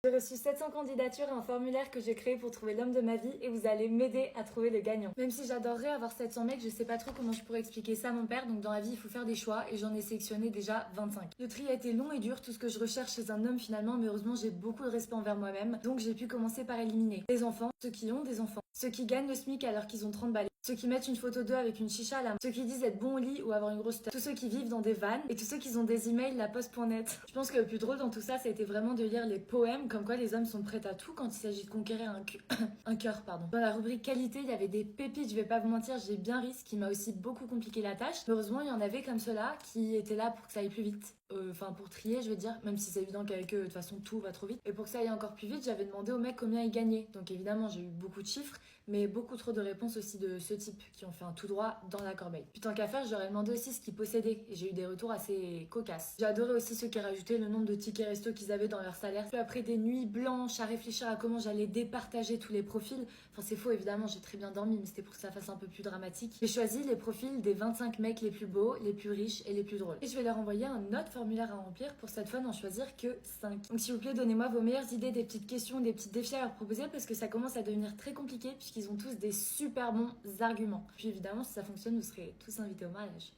J'ai reçu 700 candidatures et un formulaire que j'ai créé pour trouver l'homme de ma vie et vous allez m'aider à trouver le gagnant. Même si j'adorerais avoir 700 mecs, je sais pas trop comment je pourrais expliquer ça à mon père, donc dans la vie il faut faire des choix et j'en ai sélectionné déjà 25. Le tri a été long et dur, tout ce que je recherche chez un homme finalement, mais heureusement j'ai beaucoup de respect envers moi-même, donc j'ai pu commencer par éliminer les enfants, ceux qui ont des enfants, ceux qui gagnent le SMIC alors qu'ils ont 30 balais, ceux qui mettent une photo d'eux avec une chicha à la main, ceux qui disent être bons au lit ou avoir une grosse tête, tous ceux qui vivent dans des vannes et tous ceux qui ont des emails laposte.net. Je pense que le plus drôle dans tout ça, ça a été vraiment de lire les poèmes comme quoi les hommes sont prêts à tout quand il s'agit de conquérir un cœur. Dans la rubrique qualité, il y avait des pépites, je vais pas vous mentir, j'ai bien ri, ce qui m'a aussi beaucoup compliqué la tâche. Heureusement, il y en avait comme ceux-là qui étaient là pour que ça aille plus vite. Enfin, pour trier, je veux dire, même si c'est évident qu'avec eux, de toute façon, tout va trop vite. Et pour que ça aille encore plus vite, j'avais demandé aux mecs combien ils gagnaient. Donc évidemment, j'ai eu beaucoup de chiffres, mais beaucoup trop de réponses aussi de ce type qui ont fait un tout droit dans la corbeille. Puis tant qu'à faire, j'aurais demandé aussi ce qu'ils possédaient et j'ai eu des retours assez cocasses. J'ai adoré aussi ceux qui rajoutaient le nombre de tickets resto qu'ils avaient dans leur salaire. Puis après des nuits blanches à réfléchir à comment j'allais départager tous les profils. Enfin, c'est faux, évidemment, j'ai très bien dormi, mais c'était pour que ça fasse un peu plus dramatique. J'ai choisi les profils des 25 mecs les plus beaux, les plus riches et les plus drôles. Et je vais leur envoyer un autre formulaire à remplir pour cette fois n'en choisir que 5. Donc s'il vous plaît, donnez-moi vos meilleures idées, des petites questions, des petits défis à leur proposer parce que ça commence à devenir très compliqué puisqu'ils ont tous des super bons arguments. Puis évidemment, si ça fonctionne, vous serez tous invités au mariage.